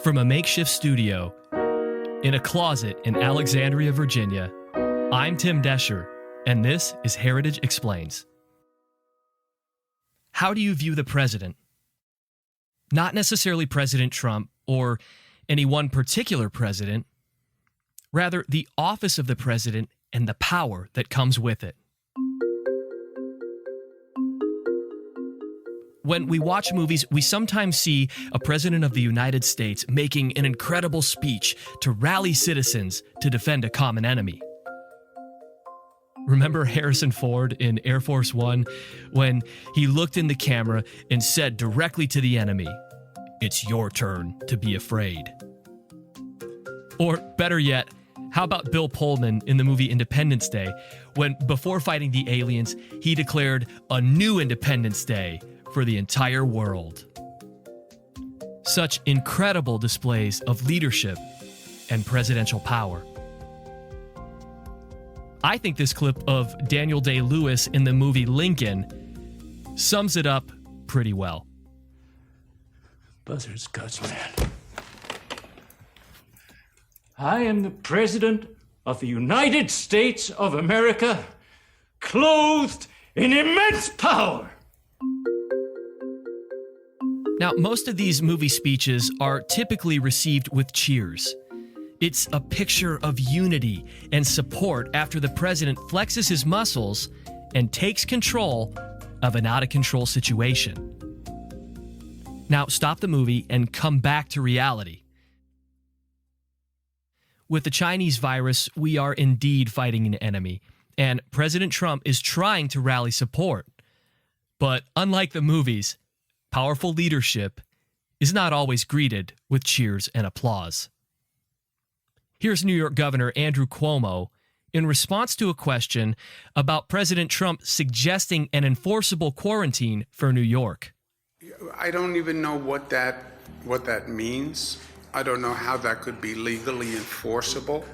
From a makeshift studio in a closet in Alexandria, Virginia, I'm Tim Descher, and this is Heritage Explains. How do you view the president? Not necessarily President Trump or any one particular president, rather the office of the president and the power that comes with it. When we watch movies, we sometimes see a president of the United States making an incredible speech to rally citizens to defend a common enemy. Remember Harrison Ford in Air Force One when he looked in the camera and said directly to the enemy, "It's your turn to be afraid." Or better yet, how about Bill Pullman in the movie Independence Day when, before fighting the aliens, he declared a new Independence Day for the entire world. Such incredible displays of leadership and presidential power. I think this clip of Daniel Day-Lewis in the movie Lincoln sums it up pretty well. Buzzard's guts, man. I am the President of the United States of America, clothed in immense power. Now, most of these movie speeches are typically received with cheers. It's a picture of unity and support after the president flexes his muscles and takes control of an out-of-control situation. Now, stop the movie and come back to reality. With the Chinese virus, we are indeed fighting an enemy, and President Trump is trying to rally support. But unlike the movies, powerful leadership is not always greeted with cheers and applause. Here's New York Governor Andrew Cuomo in response to a question about President Trump suggesting an enforceable quarantine for New York. I don't even know what that means. I don't know how that could be legally enforceable.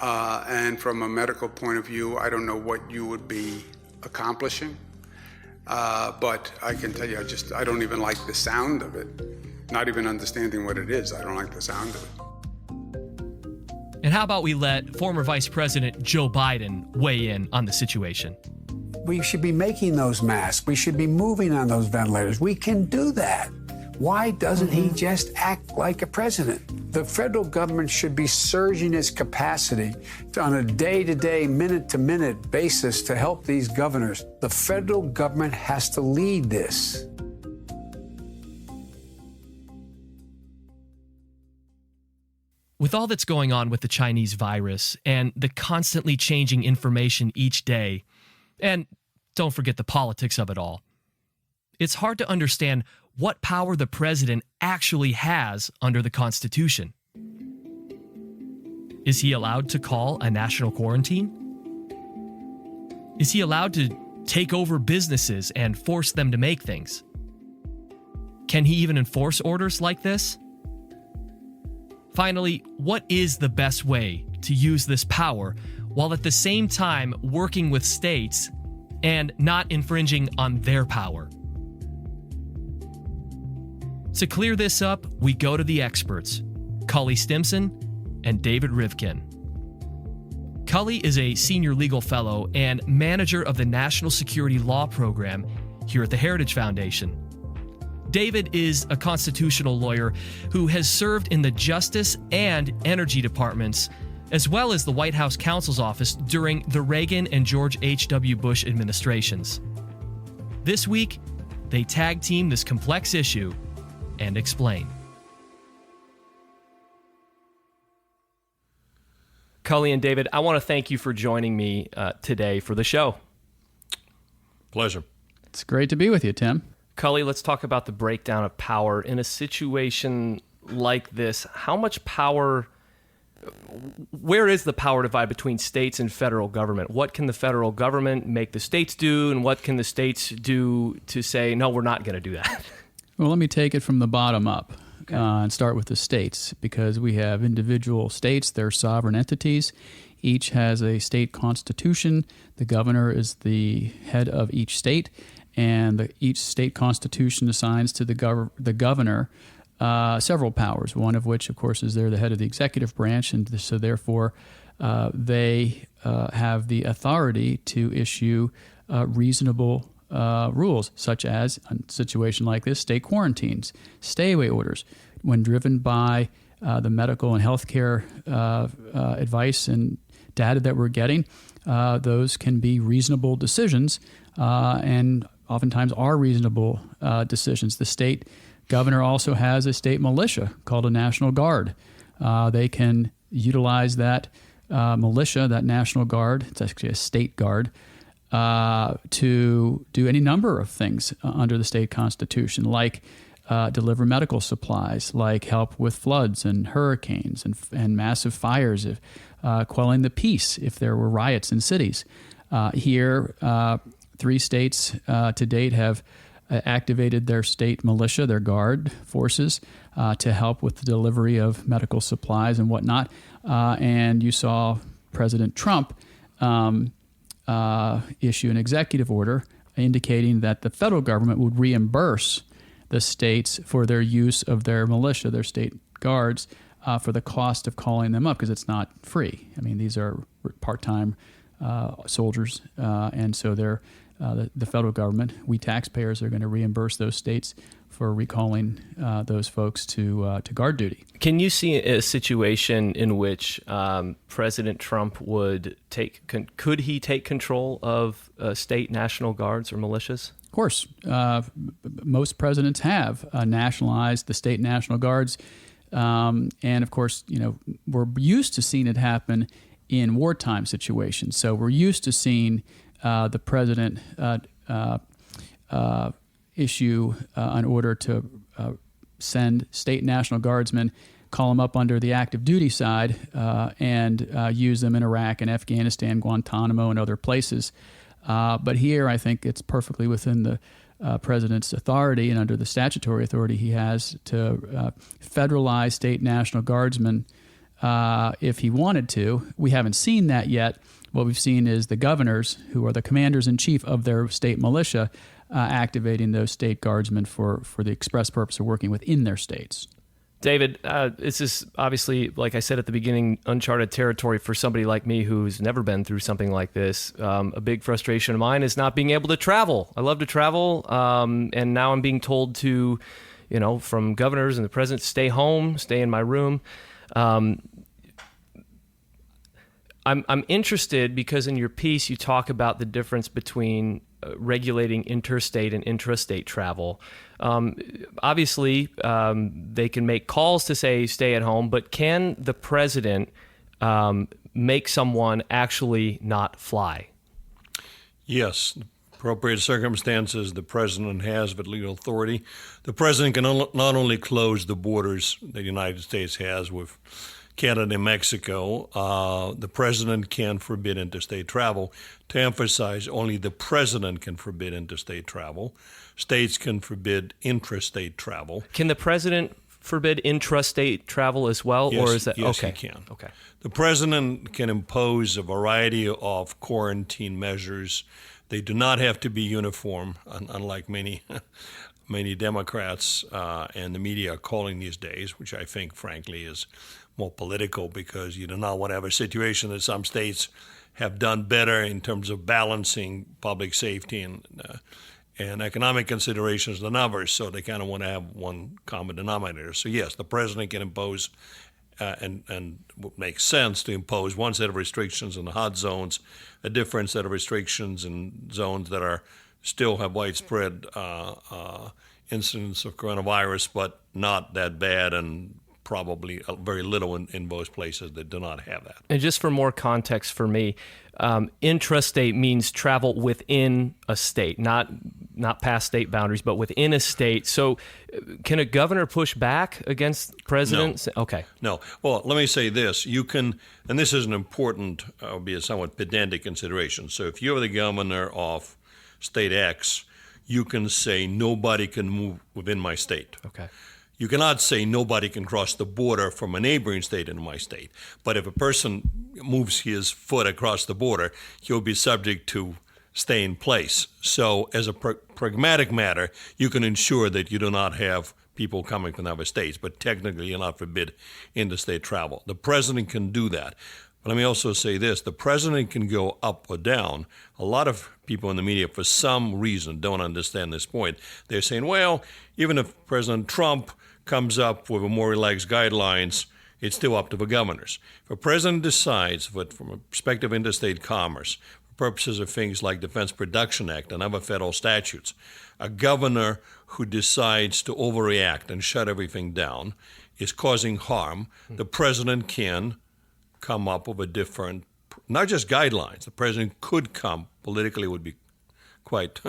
And from a medical point of view, I don't know what you would be accomplishing. But I can tell you, I don't even like the sound of it. Not even understanding what it is, I don't like the sound of it. And how about we let former Vice President Joe Biden weigh in on the situation? We should be making those masks. We should be moving on those ventilators. We can do that. Why doesn't he just act like a president? The federal government should be surging its capacity on a day-to-day, minute-to-minute basis to help these governors. The federal government has to lead this. With all that's going on with the Chinese virus and the constantly changing information each day, and don't forget the politics of it all, it's hard to understand what power the president actually has under the Constitution. Is he allowed to call a national quarantine? Is he allowed to take over businesses and force them to make things? Can he even enforce orders like this? Finally, what is the best way to use this power while at the same time working with states and not infringing on their power? To clear this up, we go to the experts, Cully Stimson and David Rivkin. Cully is a senior legal fellow and manager of the National Security Law Program here at the Heritage Foundation. David is a constitutional lawyer who has served in the Justice and Energy departments, as well as the White House counsel's office during the Reagan and George H.W. Bush administrations. This week, they tag team this complex issue and explain. Cully and David, I want to thank you for joining me today for the show. Pleasure. It's great to be with you, Tim. Cully, let's talk about the breakdown of power. In a situation like this, how much power, where is the power divide between states and federal government? What can the federal government make the states do, and what can the states do to say, no, we're not going to do that? Well, let me take it from the bottom up. And start with the states, because we have individual states, they're sovereign entities. Each has a state constitution. The governor is the head of each state, and each state constitution assigns to the governor several powers, one of which, of course, is they're the head of the executive branch, and so therefore they have the authority to issue reasonable rules, such as, in a situation like this, state quarantines, stay-away orders. When driven by the medical and healthcare advice and data that we're getting, those can be reasonable decisions, and oftentimes are reasonable decisions. The state governor also has a state militia called a National Guard. They can utilize that militia, that National Guard, it's actually a state guard, to do any number of things under the state constitution, like deliver medical supplies, like help with floods and hurricanes and massive fires, quelling the peace if there were riots in cities. Here, 3 states to date have activated their state militia, their guard forces, to help with the delivery of medical supplies and whatnot. And you saw President Trump issue an executive order indicating that the federal government would reimburse the states for their use of their militia, their state guards, for the cost of calling them up, because it's not free. I mean, these are part-time soldiers, and so they're the federal government, we taxpayers, are going to reimburse those states for recalling those folks to guard duty. Can you see a situation in which President Trump would could he take control of state National Guards or militias? Of course. Most presidents have nationalized the state National Guards. And of course, we're used to seeing it happen in wartime situations. So we're used to seeing the president issue an order to send state National Guardsmen, call them up under the active duty side, and use them in Iraq and Afghanistan, Guantanamo, and other places. But here, I think it's perfectly within the president's authority and under the statutory authority he has to federalize state National Guardsmen if he wanted to. We haven't seen that yet. What we've seen is the governors, who are the commanders-in-chief of their state militia, activating those state guardsmen for the express purpose of working within their states. David, this is obviously, like I said at the beginning, uncharted territory for somebody like me who's never been through something like this. A big frustration of mine is not being able to travel. I love to travel, and now I'm being told to, from governors and the president, stay home, stay in my room. I'm interested because in your piece you talk about the difference between regulating interstate and intrastate travel. Obviously, they can make calls to say stay at home, but can the president make someone actually not fly? Yes. Appropriate circumstances, the president has with legal authority. The president can not only close the borders the United States has with Canada and Mexico, the president can forbid interstate travel. To emphasize, only the president can forbid interstate travel. States can forbid intrastate travel. Can the president forbid intrastate travel as well? Yes, or is that yes, okay? He can. Okay. The president can impose a variety of quarantine measures. They do not have to be uniform, unlike many Democrats and the media are calling these days, which I think, frankly, is more political, because you do not want to have a situation that some states have done better in terms of balancing public safety and economic considerations than others. So they kind of want to have one common denominator. So yes, the president can impose and what makes sense to impose one set of restrictions in the hot zones, a different set of restrictions in zones that are still have widespread incidence of coronavirus, but not that bad, and probably very little in most places that do not have that. And just for more context for me, intrastate means travel within a state, not past state boundaries, but within a state. So can a governor push back against presidents? No. Okay. No. Well, let me say this. You can, and this is an important, albeit somewhat pedantic consideration. So if you're the governor of state X, you can say nobody can move within my state. Okay. You cannot say nobody can cross the border from a neighboring state into my state. But if a person moves his foot across the border, he'll be subject to stay in place. So as a pragmatic matter, you can ensure that you do not have people coming from other states, but technically you're not forbid interstate travel. The president can do that. But let me also say this, the president can go up or down. A lot of people in the media, for some reason, don't understand this point. They're saying, well, even if President Trump comes up with a more relaxed guidelines, it's still up to the governors. If a president decides, but from a perspective of interstate commerce, for purposes of things like Defense Production Act and other federal statutes, a governor who decides to overreact and shut everything down is causing harm. The president can come up with a different, not just guidelines. The president could come, politically would be quite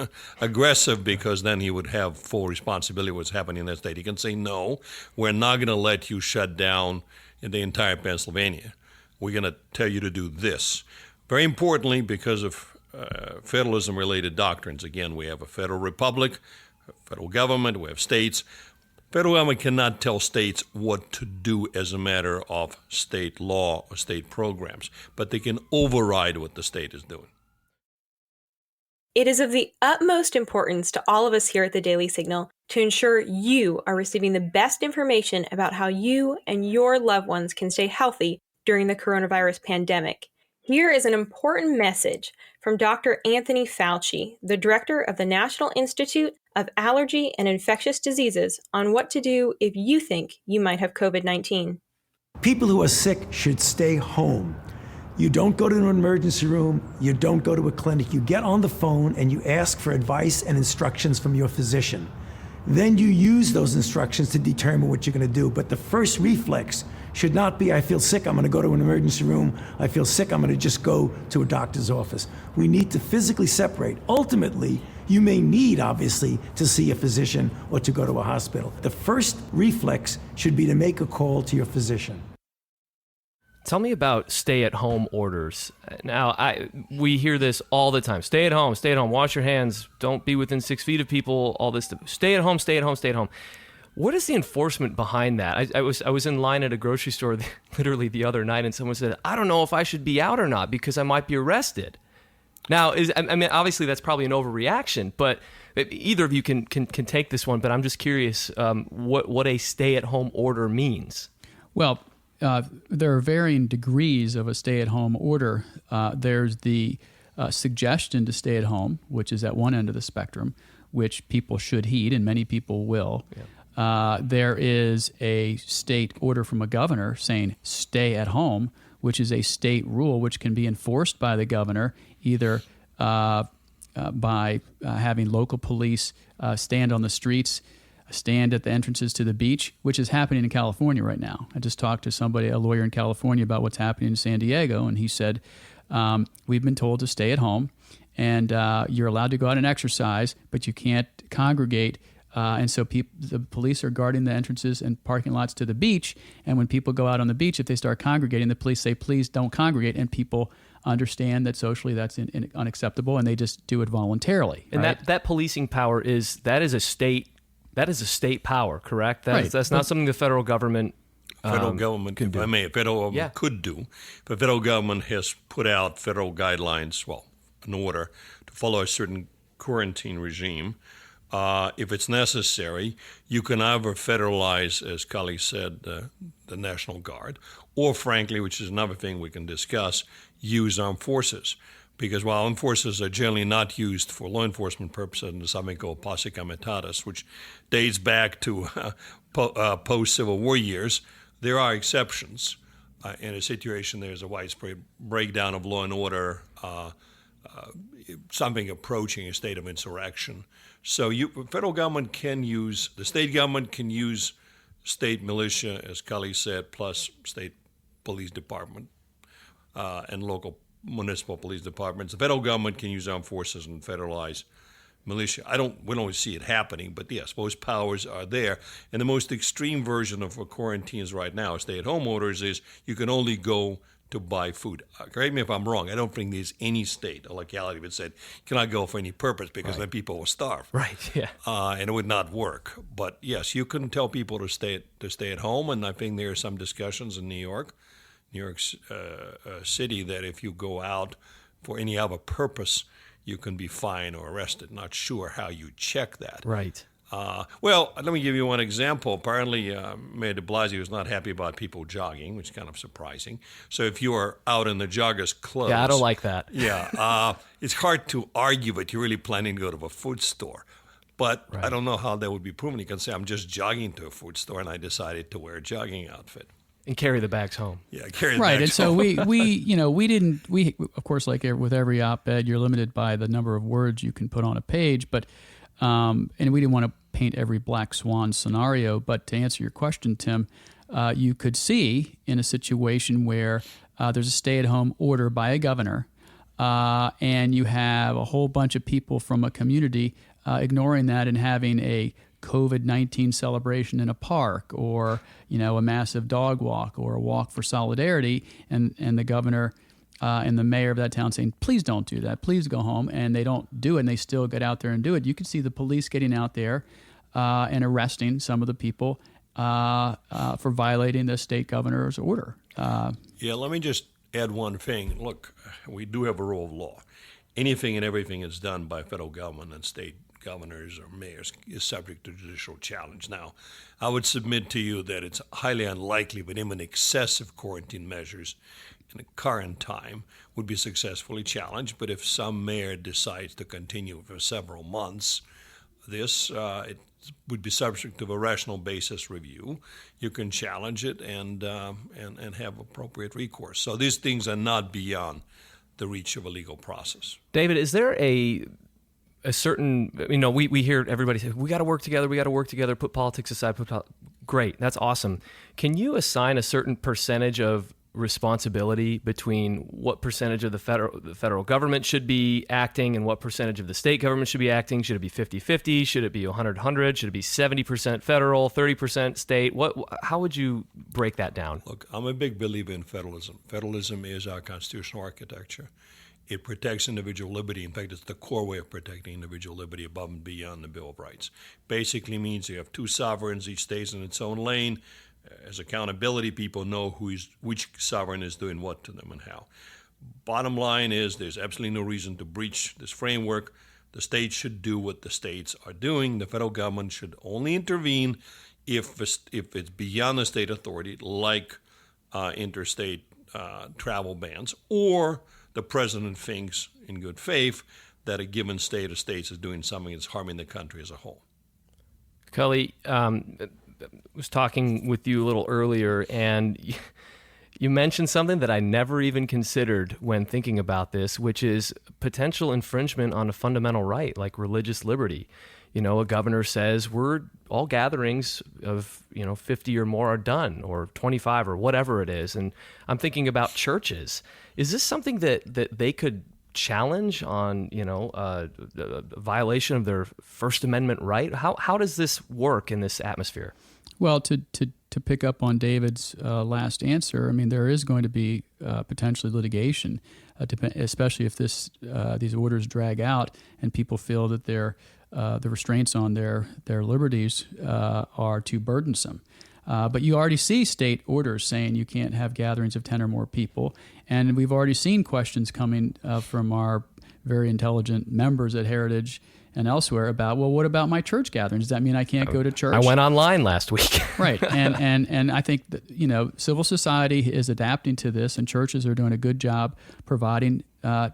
aggressive because then he would have full responsibility of what's happening in that state. He can say, no, we're not going to let you shut down in the entire Pennsylvania. We're going to tell you to do this. Very importantly, because of federalism-related doctrines, again, we have a federal republic, a federal government, we have states. Federal government cannot tell states what to do as a matter of state law or state programs, but they can override what the state is doing. It is of the utmost importance to all of us here at the Daily Signal to ensure you are receiving the best information about how you and your loved ones can stay healthy during the coronavirus pandemic. Here is an important message from Dr. Anthony Fauci, the director of the National Institute of Allergy and Infectious Diseases, on what to do if you think you might have COVID-19. People who are sick should stay home. You don't go to an emergency room, you don't go to a clinic, you get on the phone and you ask for advice and instructions from your physician. Then you use those instructions to determine what you're going to do. But the first reflex should not be, I feel sick, I'm going to go to an emergency room. I feel sick, I'm going to just go to a doctor's office. We need to physically separate. Ultimately, you may need, obviously, to see a physician or to go to a hospital. The first reflex should be to make a call to your physician. Tell me about stay-at-home orders. Now, we hear this all the time. Stay at home, wash your hands, don't be within 6 feet of people, all this stuff. Stay at home, stay at home, stay at home. What is the enforcement behind that? I was in line at a grocery store literally the other night, and someone said, I don't know if I should be out or not because I might be arrested. Now, obviously that's probably an overreaction, but either of you can take this one, but I'm just curious what a stay-at-home order means. Well, there are varying degrees of a stay-at-home order. There's the suggestion to stay at home, which is at one end of the spectrum, which people should heed, and many people will. Yeah. There is a state order from a governor saying stay at home, which is a state rule which can be enforced by the governor either by having local police stand on the streets, stand at the entrances to the beach, which is happening in California right now. I just talked to a lawyer in California, about what's happening in San Diego, and he said, we've been told to stay at home, and you're allowed to go out and exercise, but you can't congregate. And so the police are guarding the entrances and parking lots to the beach, and when people go out on the beach, if they start congregating, the police say, please don't congregate, and people understand that socially that's unacceptable, and they just do it voluntarily. And right? that policing power is a state power, correct? That's not something the federal government Federal government could do. Federal government could do. The federal government has put out federal guidelines, an order to follow a certain quarantine regime. If it's necessary, you can either federalize, as Cully said, the National Guard, or frankly, which is another thing we can discuss, use armed forces. Because while armed forces are generally not used for law enforcement purposes under something called posse comitatus, which dates back to post-Civil War years, there are exceptions. In a situation there's a widespread breakdown of law and order, something approaching a state of insurrection. So the federal government can use, the state government can use state militia, as Cully said, plus state police department and local municipal police departments. The federal government can use armed forces and federalize militia. We don't see it happening, but yes, those powers are there. And the most extreme version of quarantines right now, stay-at-home orders, is you can only go to buy food. Correct me if I'm wrong. I don't think there's any state or locality that said, cannot go for any purpose because then people will starve. Right, yeah. And it would not work. But yes, you can tell people to stay at home, and I think there are some discussions in New York City, that if you go out for any other purpose, you can be fined or arrested. Not sure how you check that. Right. Well, let me give you one example. Apparently, Mayor de Blasio was not happy about people jogging, which is kind of surprising. So if you are out in the jogger's clothes... Yeah, I don't like that. Yeah, it's hard to argue that you're really planning to go to a food store. But Right. I don't know how that would be proven. You can say, I'm just jogging to a food store, and I decided to wear a jogging outfit. And carry the bags home. Yeah, carry the Right, bags and so home. we of course, like with every op-ed, you're limited by the number of words you can put on a page, but and we didn't want to paint every black swan scenario. But to answer your question, Tim, you could see in a situation where there's a stay-at-home order by a governor, and you have a whole bunch of people from a community ignoring that and having a COVID-19 celebration in a park, or a massive dog walk, or a walk for solidarity, and the governor and the mayor of that town saying, please don't do that, please go home, and they don't do it, and they still get out there and do it. You could see the police getting out there and arresting some of the people for violating the state governor's order. Yeah, let me just add one thing. Look, we do have a rule of law. Anything and everything that's done by federal government and state governors or mayors is subject to judicial challenge. Now, I would submit to you that it's highly unlikely that even excessive quarantine measures in the current time would be successfully challenged. But if some mayor decides to continue for several months, it would be subject to a rational basis review. You can challenge it and have appropriate recourse. So these things are not beyond the reach of a legal process. David, is there a certain, we hear everybody say, we got to work together, put politics aside, great, that's awesome. Can you assign a certain percentage of responsibility between what percentage of the federal government should be acting and what percentage of the state government should be acting? Should it be 50-50? Should it be 100-100? Should it be 70% federal, 30% state? How would you break that down? Look, I'm a big believer in federalism. Federalism is our constitutional architecture. It protects individual liberty. In fact, it's the core way of protecting individual liberty above and beyond the Bill of Rights. Basically means you have two sovereigns, each stays in its own lane. As accountability, people know which sovereign is doing what to them and how. Bottom line is there's absolutely no reason to breach this framework. The states should do what the states are doing. The federal government should only intervene if it's beyond the state authority, like interstate travel bans, or the president thinks in good faith that a given state or states is doing something that's harming the country as a whole. Cully, was talking with you a little earlier, and you mentioned something that I never even considered when thinking about this, which is potential infringement on a fundamental right, like religious liberty. A governor says all gatherings of 50 or more are done, or 25 or whatever it is. And I'm thinking about churches. Is this something that they could challenge on a violation of their First Amendment right? How does this work in this atmosphere? Well, to pick up on David's last answer, there is going to be potentially litigation, especially if these orders drag out and people feel that the restraints on their liberties are too burdensome. But you already see state orders saying you can't have gatherings of 10 or more people, and we've already seen questions coming from our very intelligent members at Heritage and elsewhere about, well, what about my church gatherings? Does that mean I can't go to church? I went online last week. Right, and I think that, civil society is adapting to this, and churches are doing a good job providing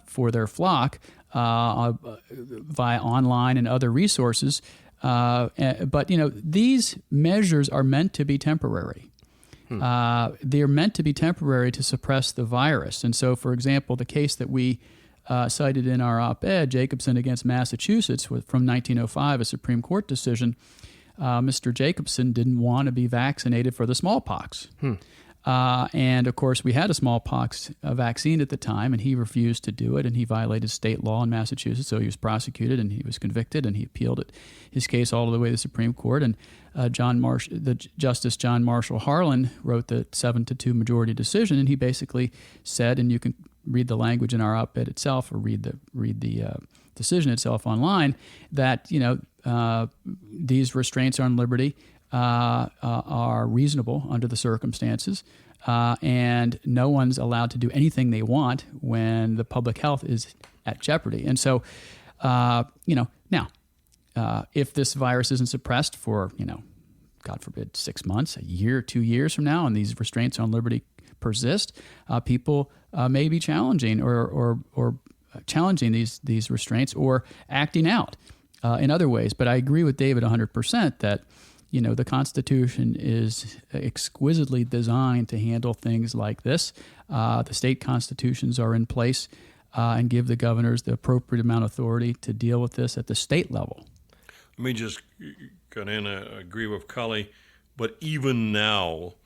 for their flock via online and other resources. But these measures are meant to be temporary. They're meant to be temporary to suppress the virus. And so, for example, the case that we cited in our op-ed, Jacobson against Massachusetts, from 1905, a Supreme Court decision, Mr. Jacobson didn't want to be vaccinated for the smallpox. And, of course, we had a smallpox vaccine at the time, and he refused to do it, and he violated state law in Massachusetts, so he was prosecuted, and he was convicted, and he appealed his case all the way to the Supreme Court. And Justice John Marshall Harlan wrote the 7-2 majority decision, and he basically said, and you can read the language in our op-ed itself, or read the decision itself online, that these restraints on liberty are reasonable under the circumstances, and no one's allowed to do anything they want when the public health is at jeopardy. And so, now, if this virus isn't suppressed for, God forbid, 6 months, a year, 2 years from now, and these restraints on liberty persist, people may be challenging or challenging these restraints or acting out in other ways. But I agree with David 100% that the Constitution is exquisitely designed to handle things like this. The state constitutions are in place and give the governors the appropriate amount of authority to deal with this at the state level. Let me just cut in, agree with Cully, but even now,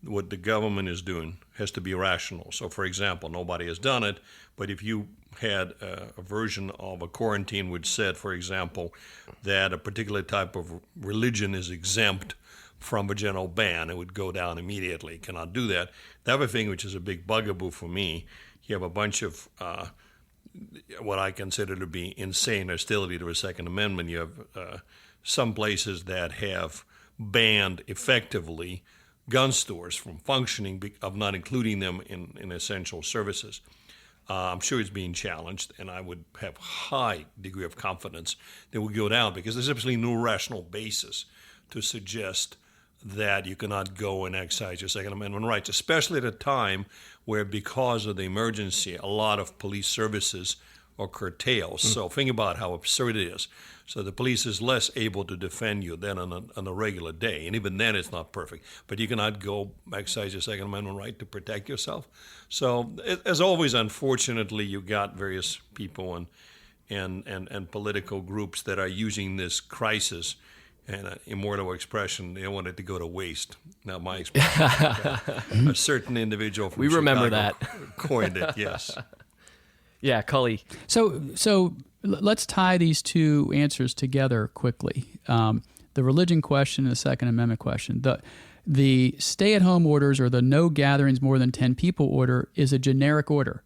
what the government is doing has to be rational. So, for example, nobody has done it, but if you had a version of a quarantine which said, for example, that a particular type of religion is exempt from a general ban, it would go down immediately. Cannot do that. The other thing, which is a big bugaboo for me, you have a bunch of what I consider to be insane hostility to the Second Amendment. You have some places that have banned effectively gun stores from functioning of not including them in essential services. I'm sure it's being challenged, and I would have high degree of confidence that it will go down because there's absolutely no rational basis to suggest that you cannot go and exercise your Second Amendment rights, especially at a time where, because of the emergency, a lot of police services are curtailed. So think about how absurd it is. So the police is less able to defend you than on a regular day, and even then it's not perfect. But you cannot go exercise your Second Amendment right to protect yourself. So as always, unfortunately, you got various people and political groups that are using this crisis and an immortal expression, they want it to go to waste. Not my expression. A certain individual from Chicago remember that. coined it, yes. Yeah, Cully. So let's tie these two answers together quickly. The religion question and the Second Amendment question. The stay-at-home orders or the no gatherings more than 10 people order is a generic order.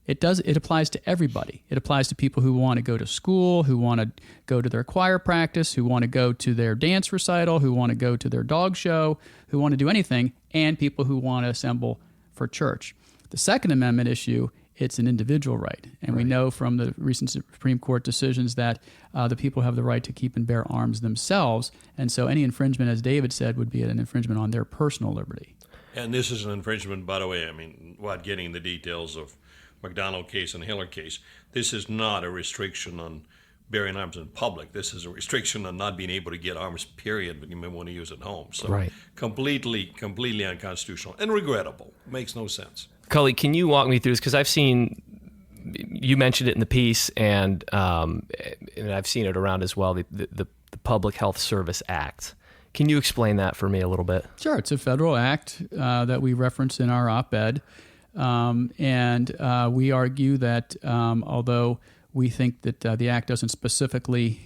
It applies to everybody. It applies to people who want to go to school, who want to go to their choir practice, who want to go to their dance recital, who want to go to their dog show, who want to do anything, and people who want to assemble for church. The Second Amendment issue, it's an individual right. And we know from the recent Supreme Court decisions that the people have the right to keep and bear arms themselves. And so any infringement, as David said, would be an infringement on their personal liberty. And this is an infringement, by the way, without getting the details of McDonald case and Hiller case, this is not a restriction on bearing arms in public. This is a restriction on not being able to get arms, period, but you may want to use at home. So completely unconstitutional and regrettable. Makes no sense. Cully, can you walk me through this? Because I've seen, you mentioned it in the piece, and I've seen it around as well, the Public Health Service Act. Can you explain that for me a little bit? Sure. It's a federal act that we referenced in our op-ed. And we argue that although we think that the act doesn't specifically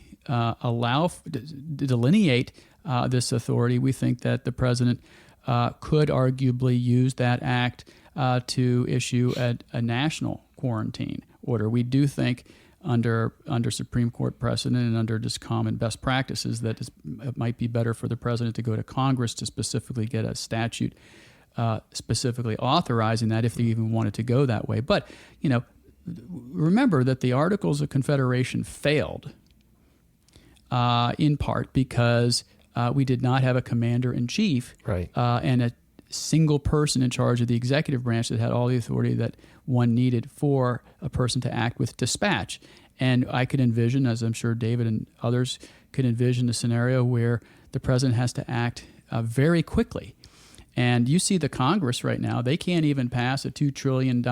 delineate this authority, we think that the president could arguably use that act to issue a national quarantine order. We do think under Supreme Court precedent and under just common best practices that it might be better for the president to go to Congress to specifically get a statute specifically authorizing that if they even wanted to go that way. But, remember that the Articles of Confederation failed in part because we did not have a commander-in-chief and a single person in charge of the executive branch that had all the authority that one needed for a person to act with dispatch. And I could envision, as I'm sure David and others could envision, a scenario where the president has to act very quickly. And you see the Congress right now, they can't even pass a $2 trillion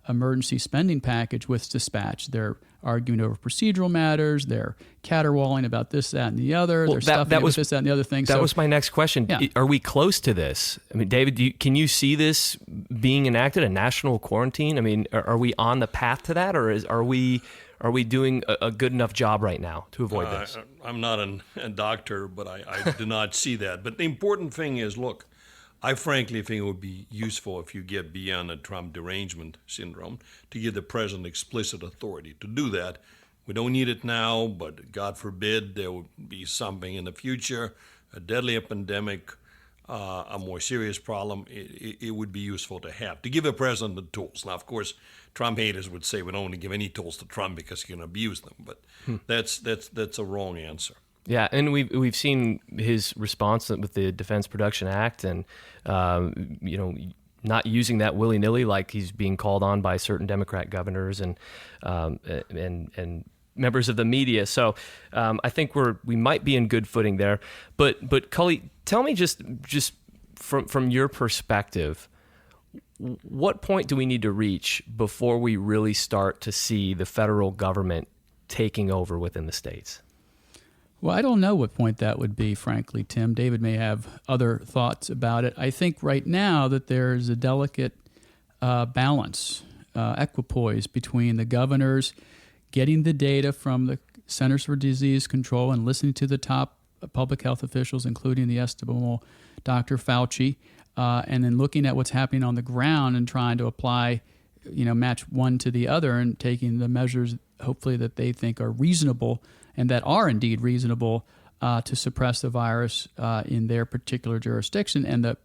emergency spending package with dispatch. They're arguing over procedural matters. They're caterwauling about this, that, and the other. They're stuffing with this, that, and the other thing. That was my next question. Yeah. Are we close to this? I mean, David, can you see this being enacted, a national quarantine? I mean, are we on the path to that, or are we doing a good enough job right now to avoid this? I'm not a doctor, but I do not see that. But the important thing is, look, I frankly think it would be useful if you get beyond the Trump derangement syndrome to give the president explicit authority to do that. We don't need it now, but God forbid there would be something in the future, a deadly pandemic, a more serious problem, it would be useful to have, to give the president the tools. Now, of course, Trump haters would say we don't want to give any tools to Trump because he can abuse them, but that's a wrong answer. Yeah, and we've seen his response with the Defense Production Act, and not using that willy-nilly, like he's being called on by certain Democrat governors and members of the media. So I think we might be in good footing there. But Cully, tell me just from your perspective, what point do we need to reach before we really start to see the federal government taking over within the states? Well, I don't know what point that would be, frankly, Tim. David may have other thoughts about it. I think right now that there's a delicate balance, equipoise between the governors getting the data from the Centers for Disease Control and listening to the top public health officials, including the estimable Dr. Fauci, and then looking at what's happening on the ground and trying to apply, match one to the other and taking the measures, hopefully, that they think are reasonable and that are indeed reasonable to suppress the virus in their particular jurisdiction. And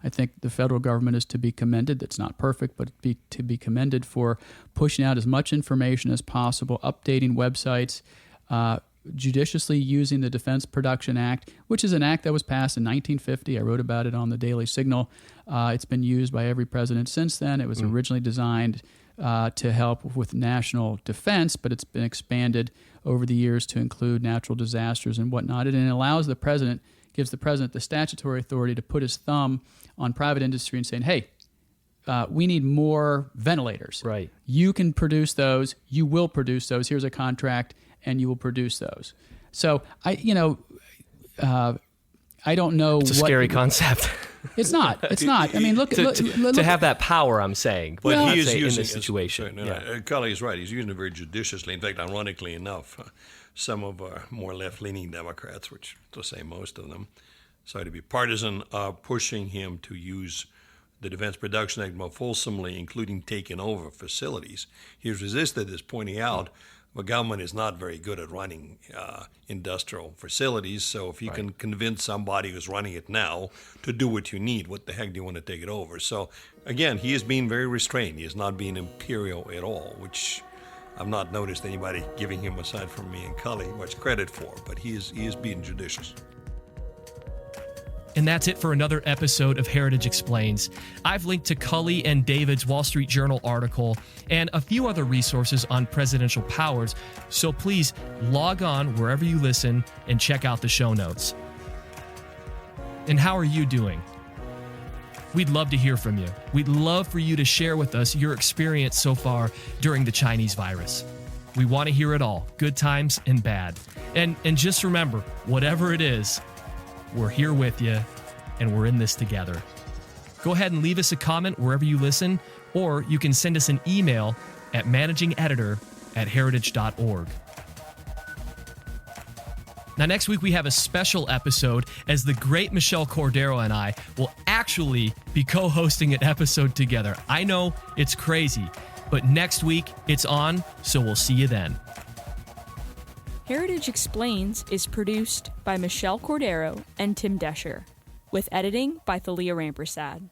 I think the federal government is to be commended. It's not perfect, but to be commended for pushing out as much information as possible, updating websites, judiciously using the Defense Production Act, which is an act that was passed in 1950. I wrote about it on the Daily Signal. It's been used by every president since then. It was originally designed to help with national defense, but it's been expanded over the years to include natural disasters and whatnot. And it allows gives the president the statutory authority to put his thumb on private industry and saying, hey, we need more ventilators. Right. You can produce those. You will produce those. Here's a contract, and you will produce those. So I don't know. It's a scary concept. It's not. It's not. I mean, look to have that power. I'm saying, but he is in using this situation. Cully is right. He's using it very judiciously. In fact, ironically enough, some of our more left-leaning Democrats, which to say most of them, sorry to be partisan, are pushing him to use the Defense Production Act more fulsomely, including taking over facilities. He's resisted this, pointing out the government is not very good at running industrial facilities, so if you can convince somebody who's running it now to do what you need, what the heck do you want to take it over? So, again, he is being very restrained. He is not being imperial at all, which I've not noticed anybody giving him, aside from me and Cully, much credit for, but he is being judicious. And that's it for another episode of Heritage Explains. I've linked to Cully and David's Wall Street Journal article and a few other resources on presidential powers, so please log on wherever you listen and check out the show notes. And how are you doing? We'd love to hear from you. We'd love for you to share with us your experience so far during the Chinese virus. We want to hear it all, good times and bad. And just remember, whatever it is, we're here with you, and we're in this together. Go ahead and leave us a comment wherever you listen, or you can send us an email at managingeditor@heritage.org. Now, next week we have a special episode as the great Michelle Cordero and I will actually be co-hosting an episode together. I know it's crazy, but next week it's on, so we'll see you then. Heritage Explains is produced by Michelle Cordero and Tim Desher, with editing by Thalia Rampersad.